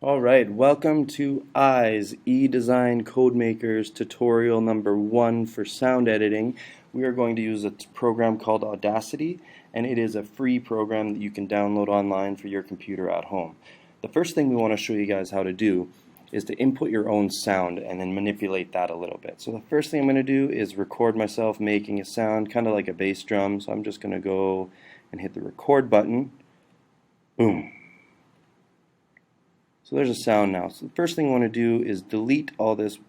Alright, welcome to I's eDesign Codemakers tutorial number 1 for sound editing. We are going to use a program called Audacity, and it is a free program that you can download online for your computer at home. The first thing we want to show you guys how to do is to input your own sound and then manipulate that a little bit. So the first thing I'm going to do is record myself making a sound, kind of like a bass drum. So I'm just going to go and hit the record button. Boom. So there's a sound now. So the first thing I want to do is delete all this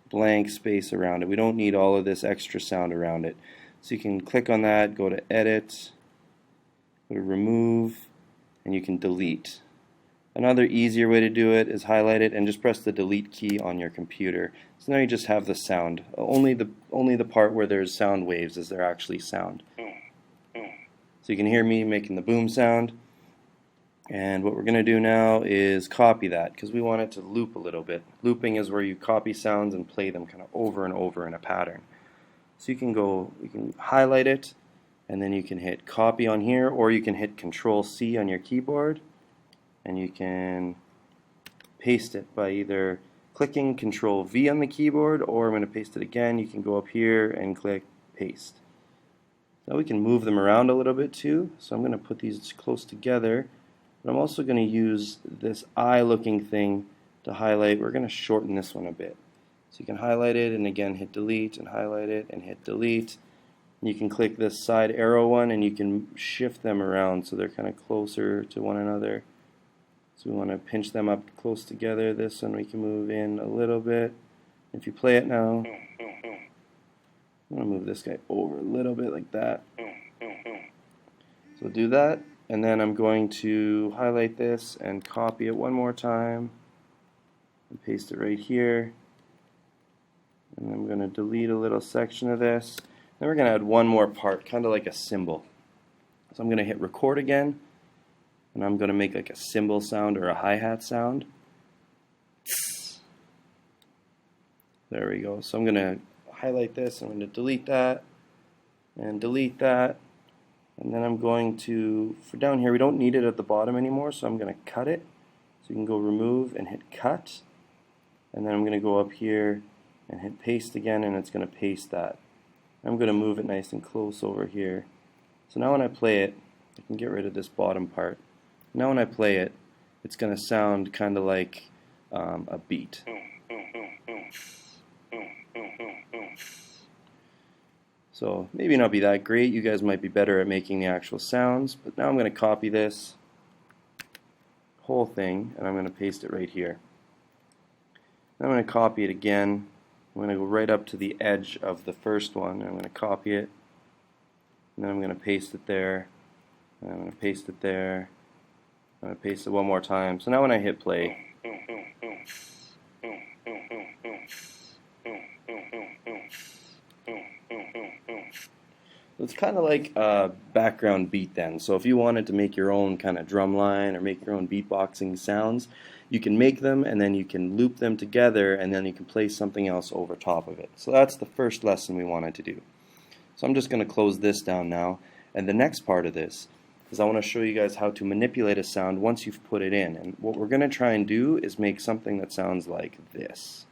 blank space around it. We don't need all of this extra sound around it. So you can click on that, go to Edit, go to Remove, and you can delete. Another easier way to do it is highlight it and just press the delete key on your computer. So now you just have the sound. Only the part where there's sound waves is there actually sound. So you can hear me making the boom sound. And what we're going to do now is copy that because we want it to loop a little bit. Looping is where you copy sounds and play them kind of over and over in a pattern. So you can highlight it, and then you can hit copy on here, or you can hit Control-C on your keyboard, and you can paste it by either clicking Control-V on the keyboard, or I'm going to paste it again. You can go up here and click paste. Now we can move them around a little bit too. So I'm going to put these close together. But I'm also going to use this eye looking thing to highlight. We're going to shorten this one a bit. So you can highlight it and again hit delete and highlight it and hit delete. And you can click this side arrow one and you can shift them around so they're kind of closer to one another. So we want to pinch them up close together. This one we can move in a little bit. If you play it now, I'm going to move this guy over a little bit like that. So do that. And then I'm going to highlight this and copy it one more time and paste it right here. And I'm going to delete a little section of this. Then we're going to add one more part, kind of like a cymbal. So I'm going to hit record again, and I'm going to make like a cymbal sound or a hi-hat sound. There we go. So I'm going to highlight this, I'm going to delete that, and delete that. And then I'm going to, for down here, we don't need it at the bottom anymore, so I'm going to cut it. So you can go remove and hit cut. And then I'm going to go up here and hit paste again, and it's going to paste that. I'm going to move it nice and close over here. So now when I play it, I can get rid of this bottom part. Now when I play it, it's going to sound kind of like a beat. So maybe not be that great. You guys might be better at making the actual sounds. But now I'm going to copy this whole thing and I'm going to paste it right here. Now I'm going to copy it again. I'm going to go right up to the edge of the first one. I'm going to copy it. And then I'm going to paste it there. And I'm going to paste it there. I'm going to paste it one more time. So now when I hit play, it's kind of like a background beat then. So if you wanted to make your own kind of drum line or make your own beatboxing sounds, you can make them and then you can loop them together and then you can play something else over top of it. So that's the first lesson we wanted to do. So I'm just going to close this down now. And the next part of this is I want to show you guys how to manipulate a sound once you've put it in. And what we're going to try and do is make something that sounds like this.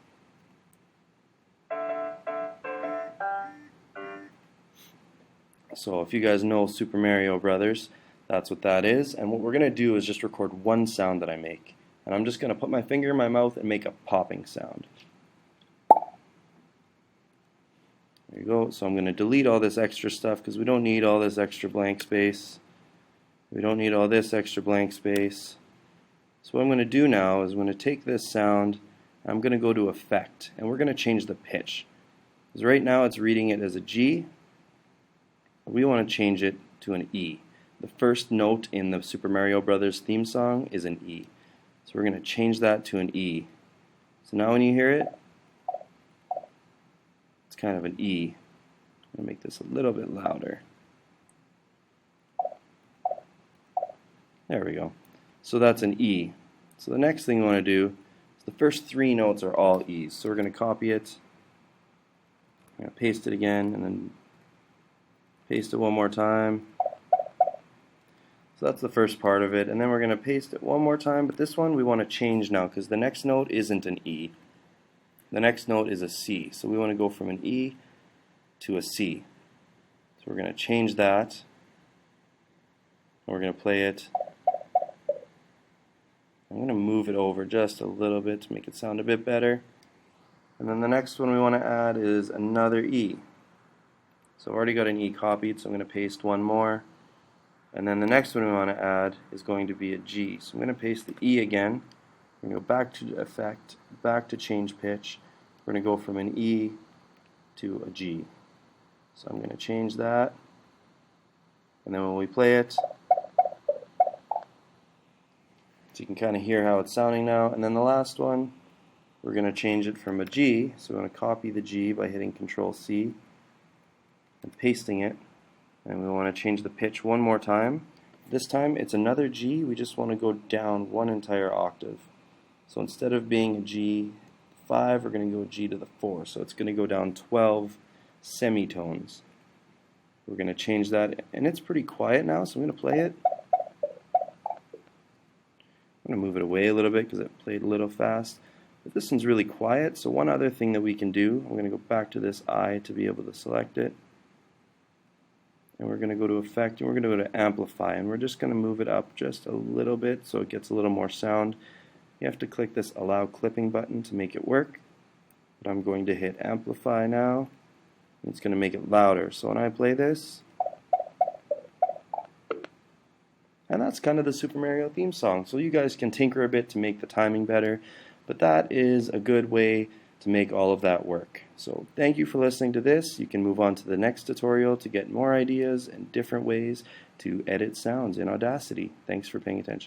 So if you guys know Super Mario Brothers, that's what that is. And what we're going to do is just record one sound that I make. And I'm just going to put my finger in my mouth and make a popping sound. There you go. So I'm going to delete all this extra stuff because we don't need all this extra blank space. We don't need all this extra blank space. So what I'm going to do now is I'm going to take this sound, I'm going to go to Effect, and we're going to change the pitch. Because right now it's reading it as a G. We want to change it to an E. The first note in the Super Mario Brothers theme song is an E. So we're going to change that to an E. So now when you hear it, it's kind of an E. I'm going to make this a little bit louder. There we go. So that's an E. So the next thing we want to do is the first three notes are all E's. So we're going to copy it. I'm going to paste it again and then paste it one more time. So that's the first part of it, and then we're going to paste it one more time, but this one we want to change now because the next note isn't an E. The next note is a C, so we want to go from an E to a C. So we're going to change that, and we're going to play it. I'm going to move it over just a little bit to make it sound a bit better. And then the next one we want to add is another E. So I've already got an E copied, so I'm going to paste one more. And then the next one we want to add is going to be a G. So I'm going to paste the E again. We're going to go back to Effect, back to Change Pitch. We're going to go from an E to a G. So I'm going to change that. And then when we play it, so you can kind of hear how it's sounding now. And then the last one, we're going to change it from a G. So we're going to copy the G by hitting Control-C and pasting it. And we want to change the pitch one more time. This time it's another G. We just want to go down one entire octave. So instead of being a G5, we're going to go G to the 4. So it's going to go down 12 semitones. We're going to change that, and it's pretty quiet now, so I'm going to play it. I'm going to move it away a little bit because it played a little fast. But this one's really quiet, so one other thing that we can do, I'm going to go back to this I to be able to select it. And we're going to go to Effect, and we're going to go to Amplify, and we're just going to move it up just a little bit so it gets a little more sound. You have to click this Allow Clipping button to make it work. But I'm going to hit Amplify now, and it's going to make it louder. So when I play this, and that's kind of the Super Mario theme song. So you guys can tinker a bit to make the timing better, but that is a good way to make all of that work. So thank you for listening to this. You can move on to the next tutorial to get more ideas and different ways to edit sounds in Audacity. Thanks for paying attention.